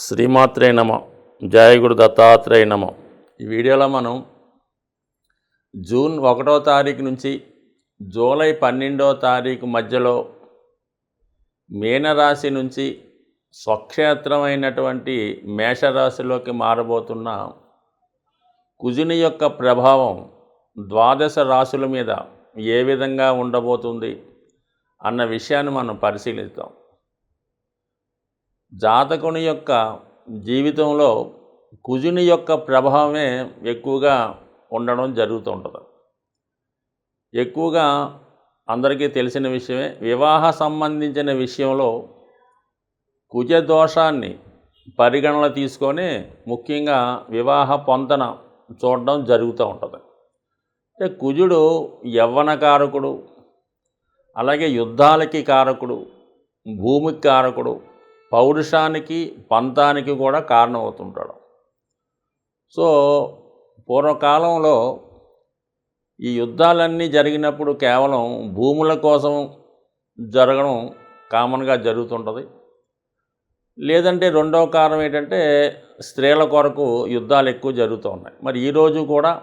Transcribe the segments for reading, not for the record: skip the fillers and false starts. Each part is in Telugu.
శ్రీమాత్రే నమ. జయ గురు దత్తాత్రేయ నమ. ఈ వీడియోలో మనం జూన్ 1వ తారీఖు నుంచి జూలై 12వ తారీఖు మధ్యలో మీనరాశి నుంచి స్వక్షేత్రమైనటువంటి మేషరాశిలోకి మారబోతున్న కుజుని యొక్క ప్రభావం ద్వాదశ రాశుల మీద ఏ విధంగా ఉండబోతుంది అన్న విషయాన్ని మనం పరిశీలిద్దాం. జాతకుని యొక్క జీవితంలో కుజుని యొక్క ప్రభావమే ఎక్కువగా ఉండడం జరుగుతుంటుంది. ఎక్కువగా అందరికీ తెలిసిన విషయమే, వివాహ సంబంధించిన విషయంలో కుజ దోషాన్ని పరిగణన తీసుకొని ముఖ్యంగా వివాహ పొంతన చూడడం జరుగుతూ ఉంటుంది. అంటే కుజుడు యవ్వనకారకుడు, అలాగే యుద్ధాలకి కారకుడు, భూమికి కారకుడు, పౌరుషానికి పంతానికి కూడా కారణమవుతుంటాడు. సో పూర్వకాలంలో ఈ యుద్ధాలన్నీ జరిగినప్పుడు కేవలం భూముల కోసం జరగడం కామన్గా జరుగుతుంటుంది. లేదంటే రెండవ కారణం ఏంటంటే స్త్రీల కొరకు యుద్ధాలు ఎక్కువ జరుగుతూ ఉన్నాయి. మరి ఈరోజు కూడా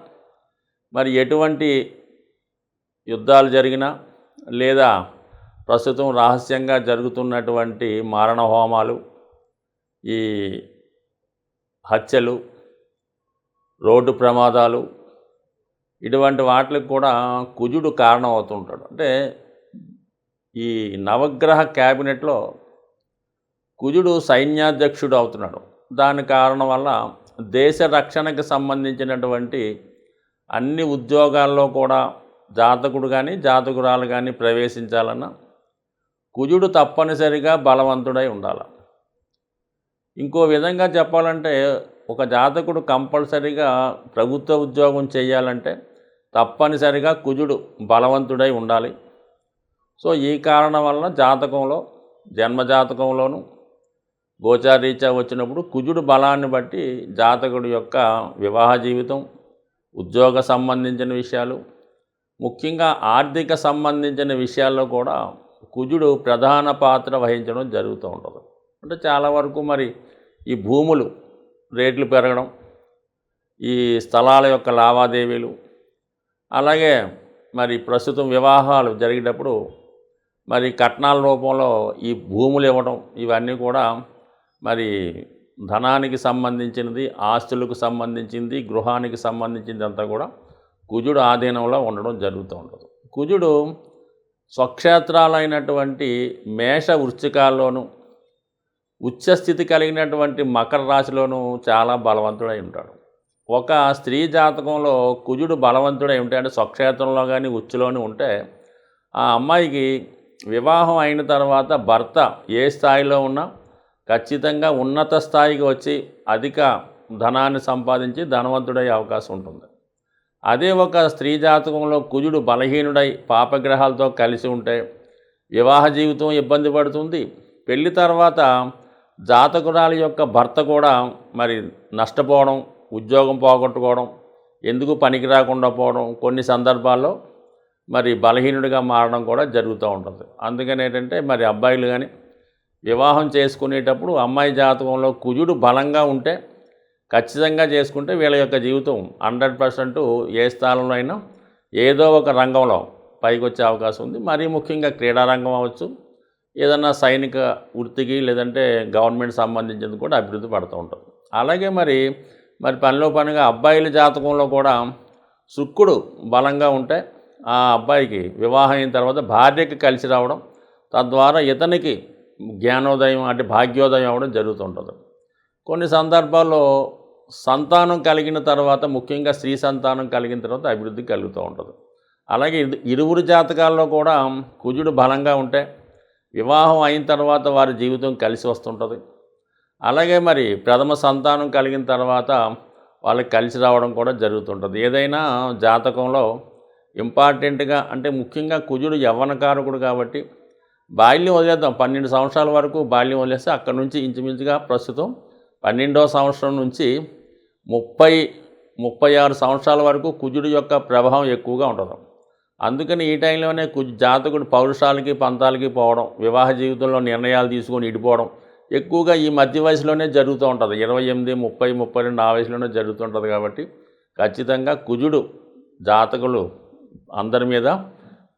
మరి ఎటువంటి యుద్ధాలు జరిగినా లేదా ప్రస్తుతం రహస్యంగా జరుగుతున్నటువంటి మారణ హోమాలు, ఈ హత్యలు, రోడ్డు ప్రమాదాలు, ఇటువంటి వాటికి కూడా కుజుడు కారణం అవుతుంటాడు. అంటే ఈ నవగ్రహ క్యాబినెట్లో కుజుడు సైన్యాధ్యక్షుడు అవుతున్నాడు. దాని కారణం వల్ల దేశ రక్షణకు సంబంధించినటువంటి అన్ని ఉద్యోగాల్లో కూడా జాతకుడు కానీ జాతకురాలు కానీ ప్రవేశించాలన్నా కుజుడు తప్పనిసరిగా బలవంతుడై ఉండాలి. ఇంకో విధంగా చెప్పాలంటే ఒక జాతకుడు కంపల్సరిగా ప్రభుత్వ ఉద్యోగం చేయాలంటే తప్పనిసరిగా కుజుడు బలవంతుడై ఉండాలి. సో ఈ కారణం వలన జాతకంలో జన్మజాతకంలోనూ గోచారీత్యా వచ్చినప్పుడు కుజుడు బలాన్ని బట్టి జాతకుడి యొక్క వివాహ జీవితం, ఉద్యోగ సంబంధించిన విషయాలు, ముఖ్యంగా ఆర్థిక సంబంధించిన విషయాల్లో కూడా కుజుడు ప్రధాన పాత్ర వహించడం జరుగుతూ ఉంటుంది. అంటే చాలా వరకు మరి ఈ భూములు రేట్లు పెరగడం, ఈ స్థలాల యొక్క లావాదేవీలు, అలాగే మరి ప్రస్తుతం వివాహాలు జరిగేటప్పుడు మరి కట్నాల రూపంలో ఈ భూములు ఇవ్వడం, ఇవన్నీ కూడా మరి ధనానికి సంబంధించినది, ఆస్తులకు సంబంధించింది, గృహానికి సంబంధించింది అంతా కూడా కుజుడు ఆధీనంలో ఉండడం జరుగుతూ ఉంటుంది. కుజుడు స్వక్షేత్రాలైనటువంటి మేష వృశ్చికాల్లోనూ ఉచ్చస్థితి కలిగినటువంటి మకర రాశిలోనూ చాలా బలవంతుడై ఉంటాడు. ఒక స్త్రీ జాతకంలో కుజుడు బలవంతుడై ఉంటే, అంటే స్వక్షేత్రంలో కానీ ఉచ్చులోని ఉంటే, ఆ అమ్మాయికి వివాహం అయిన తర్వాత భర్త ఏ స్థాయిలో ఉన్నా ఖచ్చితంగా ఉన్నత స్థాయికి వచ్చి అధిక ధనాన్ని సంపాదించి ధనవంతుడయ్యే అవకాశం ఉంటుంది. అదే ఒక స్త్రీ జాతకంలో కుజుడు బలహీనుడై పాపగ్రహాలతో కలిసి ఉంటే వివాహ జీవితం ఇబ్బంది పడుతుంది. పెళ్లి తర్వాత జాతకురాలి యొక్క భర్త కూడా మరి నష్టపోవడం, ఉద్యోగం పోగొట్టుకోవడం, ఎందుకు పనికి రాకుండా పోవడం, కొన్ని సందర్భాల్లో మరి బలహీనుడిగా మారడం కూడా జరుగుతూ ఉంటుంది. అందుకని ఏంటంటే మరి అబ్బాయిలు కానీ వివాహం చేసుకునేటప్పుడు అమ్మాయి జాతకంలో కుజుడు బలంగా ఉంటే ఖచ్చితంగా చేసుకుంటే వీళ్ళ యొక్క జీవితం 100% ఏ స్థానంలో అయినా ఏదో ఒక రంగంలో పైకి వచ్చే అవకాశం ఉంది. మరీ ముఖ్యంగా క్రీడారంగం అవ్వచ్చు, ఏదన్నా సైనిక వృత్తికి లేదంటే గవర్నమెంట్ సంబంధించింది కూడా అభివృద్ధి పడుతూ ఉంటుంది. అలాగే మరి పనిలో పనిగా అబ్బాయిల జాతకంలో కూడా శుక్రుడు బలంగా ఉంటే ఆ అబ్బాయికి వివాహం అయిన తర్వాత భార్యకి కలిసి రావడం, తద్వారా ఇతనికి జ్ఞానోదయం అంటే భాగ్యోదయం అవ్వడం జరుగుతుంటుంది. కొన్ని సందర్భాల్లో సంతానం కలిగిన తర్వాత, ముఖ్యంగా స్త్రీ సంతానం కలిగిన తర్వాత అభివృద్ధి కలుగుతూ ఉంటుంది. అలాగే ఇరువురు జాతకాల్లో కూడా కుజుడు బలంగా ఉంటే వివాహం అయిన తర్వాత వారి జీవితం కలిసి వస్తుంటుంది. అలాగే మరి ప్రథమ సంతానం కలిగిన తర్వాత వాళ్ళకి కలిసి రావడం కూడా జరుగుతుంటుంది. ఏదైనా జాతకంలో ఇంపార్టెంట్గా అంటే ముఖ్యంగా కుజుడు యవ్వనకారకుడు కాబట్టి బాల్యం వదిలేద్దాం, 12 సంవత్సరాల వరకు బాల్యం వదిలేస్తే అక్కడి నుంచి ఇంచుమించుగా ప్రస్తుతం 12వ సంవత్సరం నుంచి 36 సంవత్సరాల వరకు కుజుడు యొక్క ప్రభావం ఎక్కువగా ఉంటుంది. అందుకని ఈ టైంలోనే జాతకుడు పౌరుషాలకి పంతాలకి పోవడం, వివాహ జీవితంలో నిర్ణయాలు తీసుకొని ఇడిపోవడం, ఎక్కువగా ఈ మధ్య వయసులోనే జరుగుతూ ఉంటుంది. 28, 30, 32 ఆ వయసులోనే జరుగుతుంటుంది. కాబట్టి ఖచ్చితంగా కుజుడు జాతకులు అందరి మీద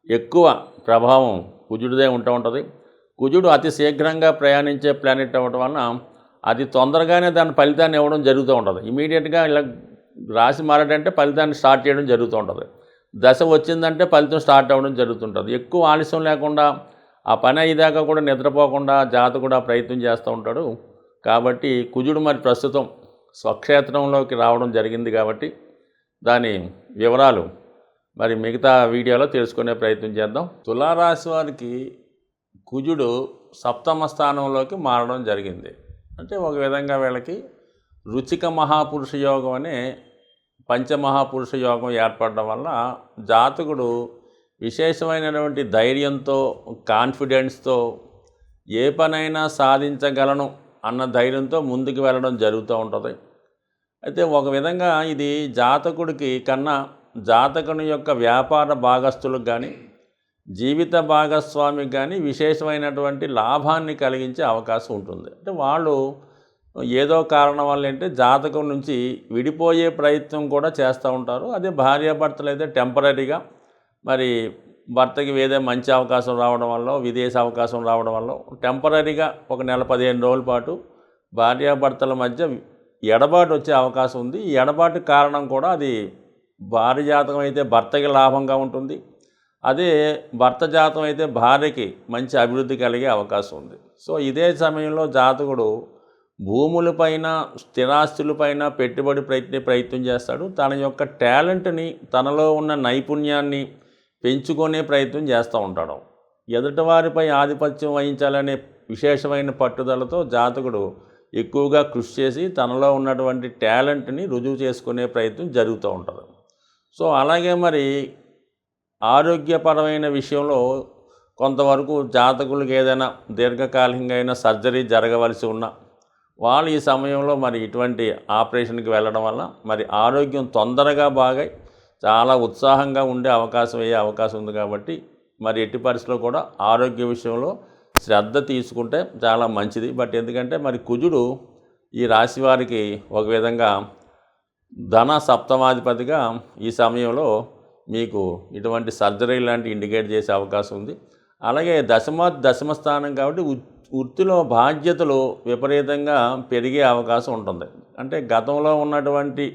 ఎక్కువ ప్రభావం కుజుడిదే ఉంటూ ఉంటుంది. కుజుడు అతి శీఘ్రంగా ప్రయాణించే ప్లానెట్ అవ్వడం వలన అది తొందరగానే దాని ఫలితాన్ని ఇవ్వడం జరుగుతూ ఉంటుంది. ఇమీడియట్గా ఇలా రాశి మారాడంటే ఫలితాన్ని స్టార్ట్ చేయడం జరుగుతూ ఉంటుంది. దశ వచ్చిందంటే ఫలితం స్టార్ట్ అవ్వడం జరుగుతుంటుంది. ఎక్కువ ఆలస్యం లేకుండా ఆ పని అయ్యేదాకా కూడా నిద్రపోకుండా జాతకుడు ఆ ప్రయత్నం చేస్తూ ఉంటాడు. కాబట్టి కుజుడు మరి ప్రస్తుతం స్వక్షేత్రంలోకి రావడం జరిగింది. కాబట్టి దాని వివరాలు మరి మిగతా వీడియోలో తెలుసుకునే ప్రయత్నం చేద్దాం. తులారాశి వారికి కుజుడు సప్తమ స్థానంలోకి మారడం జరిగింది. అంటే ఒక విధంగా వీళ్ళకి రుచిక మహాపురుష యోగం అనే పంచమహాపురుష యోగం ఏర్పడడం వల్ల జాతకుడు విశేషమైనటువంటి ధైర్యంతో, కాన్ఫిడెన్స్తో ఏ పనైనా సాధించగలను అన్న ధైర్యంతో ముందుకు వెళ్ళడం జరుగుతూ ఉంటుంది. అయితే ఒక విధంగా ఇది జాతకుడికి కన్నా జాతకుని యొక్క వ్యాపార భాగస్తులకు కానీ, జీవిత భాగస్వామికి కానీ విశేషమైనటువంటి లాభాన్ని కలిగించే అవకాశం ఉంటుంది. అంటే వాళ్ళు ఏదో కారణం వల్ల అంటే జాతకం నుంచి విడిపోయే ప్రయత్నం కూడా చేస్తూ ఉంటారు. అదే భార్యాభర్తలు అయితే టెంపరీగా మరి భర్తకి ఏదో మంచి అవకాశం రావడం వల్ల, విదేశ అవకాశం రావడం వల్ల టెంపరీగా ఒక నెల 15 రోజుల పాటు భార్యాభర్తల మధ్య ఎడబాటు వచ్చే అవకాశం ఉంది. ఈ ఎడబాటు కారణం కూడా అది భార్య జాతకం అయితే భర్తకి లాభంగా ఉంటుంది. అదే భర్త జాతకం అయితే భార్యకి మంచి అభివృద్ధి కలిగే అవకాశం ఉంది. సో ఇదే సమయంలో జాతకుడు భూములపైన, స్థిరాస్తులపైన పెట్టుబడి ప్రయత్నం చేస్తాడు. తన యొక్క టాలెంట్ని, తనలో ఉన్న నైపుణ్యాన్ని పెంచుకునే ప్రయత్నం చేస్తూ ఉంటాడు. ఎదుటివారిపై ఆధిపత్యం వహించాలనే విశేషమైన పట్టుదలతో జాతకుడు ఎక్కువగా కృషి చేసి తనలో ఉన్నటువంటి టాలెంట్ని రుజువు చేసుకునే ప్రయత్నం జరుగుతూ ఉంటుంది. సో అలాగే మరి ఆరోగ్యపరమైన విషయంలో కొంతవరకు జాతకులకు ఏదైనా దీర్ఘకాలికంగా అయినా సర్జరీ జరగవలసి ఉన్న వాళ్ళు ఈ సమయంలో మరి ఇటువంటి ఆపరేషన్కి వెళ్ళడం వల్ల మరి ఆరోగ్యం తొందరగా బాగా చాలా ఉత్సాహంగా ఉండే అవకాశం ఉంది. కాబట్టి మరి ఎట్టి పరిస్థితుల్లో కూడా ఆరోగ్య విషయంలో శ్రద్ధ తీసుకుంటే చాలా మంచిది. బట్ ఎందుకంటే మరి కుజుడు ఈ రాశి వారికి ఒక విధంగా ధన సప్తమాధిపతిగా ఈ సమయంలో మీకు ఇటువంటి సర్జరీ లాంటి ఇండికేట్ చేసే అవకాశం ఉంది. అలాగే దశమ స్థానం కాబట్టి వృత్తిలో బాధ్యతలు విపరీతంగా పెరిగే అవకాశం ఉంటుంది. అంటే గతంలో ఉన్నటువంటి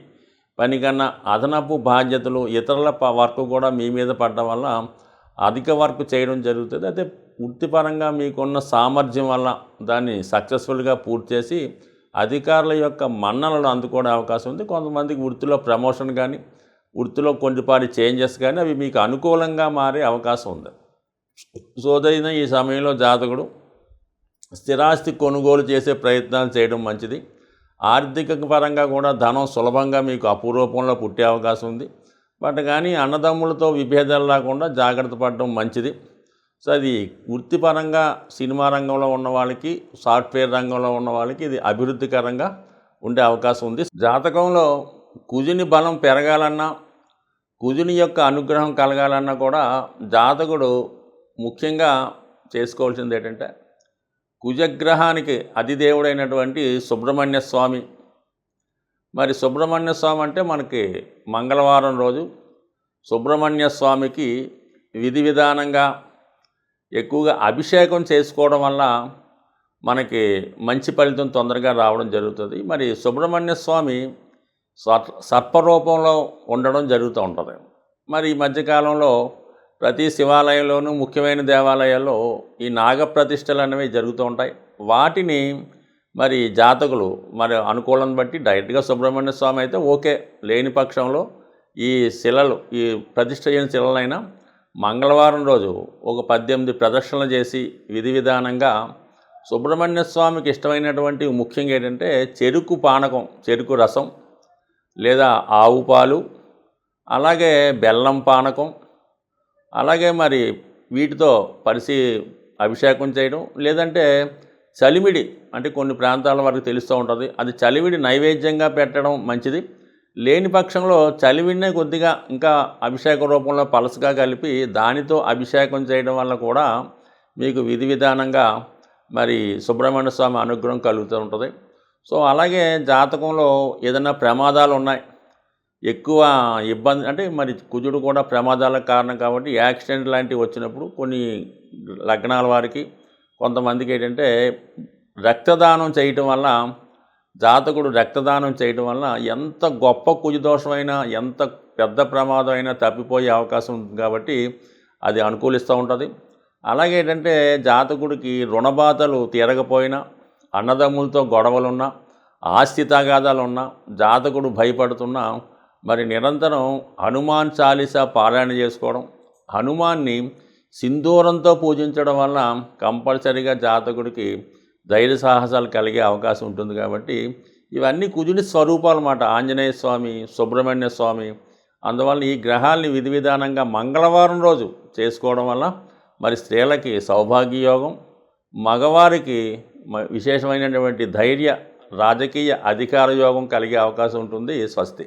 పని కన్నా అదనపు బాధ్యతలు, ఇతరుల వర్క్ కూడా మీ మీద పడడం వల్ల అధిక వర్క్ చేయడం జరుగుతుంది. అయితే వృత్తిపరంగా మీకున్న సామర్థ్యం వల్ల దాన్ని సక్సెస్ఫుల్గా పూర్తి చేసి అధికారుల యొక్క మన్ననలు అందుకోవడం అవకాశం ఉంది. కొంతమందికి వృత్తిలో ప్రమోషన్ కానీ, వృత్తిలో కొన్నిపాటి చేంజెస్ కానీ అవి మీకు అనుకూలంగా మారే అవకాశం ఉంది. సోదైన ఈ సమయంలో జాతకుడు స్థిరాస్తి కొనుగోలు చేసే ప్రయత్నాలు చేయడం మంచిది. ఆర్థిక పరంగా కూడా ధనం సులభంగా మీకు అపురూపంలో పుట్టే అవకాశం ఉంది. బట్ కానీ అన్నదమ్ములతో విభేదాలు లేకుండా జాగ్రత్త పడడం మంచిది. సో అది వృత్తిపరంగా సినిమా రంగంలో ఉన్న వాళ్ళకి, సాఫ్ట్వేర్ రంగంలో ఉన్న వాళ్ళకి ఇది అభివృద్ధికరంగా ఉండే అవకాశం ఉంది. జాతకంలో కుజుని బలం పెరగాలన్నా, కుజుని యొక్క అనుగ్రహం కలగాలన్నా కూడా జాతకుడు ముఖ్యంగా చేసుకోవాల్సింది ఏంటంటే కుజగ్రహానికి అధిదేవుడైనటువంటి సుబ్రహ్మణ్య స్వామి. మరి సుబ్రహ్మణ్య స్వామి అంటే మనకి మంగళవారం రోజు సుబ్రహ్మణ్య స్వామికి విధి విధానంగా ఎక్కువగా అభిషేకం చేసుకోవడం వల్ల మనకి మంచి ఫలితం తొందరగా రావడం జరుగుతుంది. మరి సుబ్రహ్మణ్య స్వామి సర్పరూపంలో ఉండడం జరుగుతూ ఉంటుంది. మరి ఈ మధ్యకాలంలో ప్రతి శివాలయంలోనూ, ముఖ్యమైన దేవాలయాల్లో ఈ నాగప్రతిష్టలు అనేవి జరుగుతూ ఉంటాయి. వాటిని మరి జాతకులు మరి అనుకూలం బట్టి డైరెక్ట్గా సుబ్రహ్మణ్య స్వామి అయితే ఓకే, లేని పక్షంలో ఈ శిలలు, ఈ ప్రతిష్ఠ చేయని శిలలైనా మంగళవారం రోజు ఒక 18 ప్రదక్షిణలు చేసి విధి విధానంగా సుబ్రహ్మణ్య స్వామికి ఇష్టమైనటువంటి ముఖ్యంగా ఏంటంటే చెరుకు పానకం, చెరుకు రసం లేదా ఆవు పాలు, అలాగే బెల్లం పానకం, అలాగే మరి వీటితో అభిషేకం చేయడం, లేదంటే చలిమిడి అంటే కొన్ని ప్రాంతాల వరకు తెలుస్తూ ఉంటుంది, అది చలిమిడి నైవేద్యంగా పెట్టడం మంచిది. లేని పక్షంలో చలివిడినే కొద్దిగా ఇంకా అభిషేక రూపంలో పలసగా కలిపి దానితో అభిషేకం చేయడం వల్ల కూడా మీకు విధి విధానంగా మరి సుబ్రహ్మణ్య స్వామి అనుగ్రహం కలుగుతూ ఉంటుంది. సో అలాగే జాతకంలో ఏదైనా ప్రమాదాలు ఉన్నాయి, ఎక్కువ ఇబ్బంది అంటే మరి కుజుడు కూడా ప్రమాదాలకు కారణం కాబట్టి యాక్సిడెంట్ లాంటివి వచ్చినప్పుడు కొన్ని లగ్నాల వారికి కొంతమందికి ఏంటంటే రక్తదానం చేయటం వల్ల, జాతకుడు రక్తదానం చేయటం వల్ల ఎంత గొప్ప కుజదోషమైనా ఎంత పెద్ద ప్రమాదం అయినా తప్పిపోయే అవకాశం ఉంటుంది కాబట్టి అది అనుకూలిస్తూ ఉంటుంది. అలాగే ఏంటంటే జాతకుడికి రుణబాధలు తీరకపోయినా, అన్నదమ్ములతో గొడవలున్నా, ఆస్తి తగాదాలున్నా, జాతకుడు భయపడుతున్నా మరి నిరంతరం హనుమాన్ చాలీసా పారాయణ చేసుకోవడం, హనుమాన్ని సింధూరంతో పూజించడం వల్ల కంపల్సరీగా జాతకుడికి ధైర్య సాహసాలు కలిగే అవకాశం ఉంటుంది. కాబట్టి ఇవన్నీ కుజుని స్వరూపాలు అన్నమాట. ఆంజనేయ స్వామి, సుబ్రహ్మణ్య స్వామి. అందువల్ల ఈ గ్రహాల్ని విధి విధానంగా మంగళవారం రోజు చేసుకోవడం వల్ల మరి స్త్రీలకి సౌభాగ్యయోగం, మగవారికి విశేషమైనటువంటి ధైర్య, రాజకీయ అధికార యోగం కలిగే అవకాశం ఉంటుంది. స్వస్తి.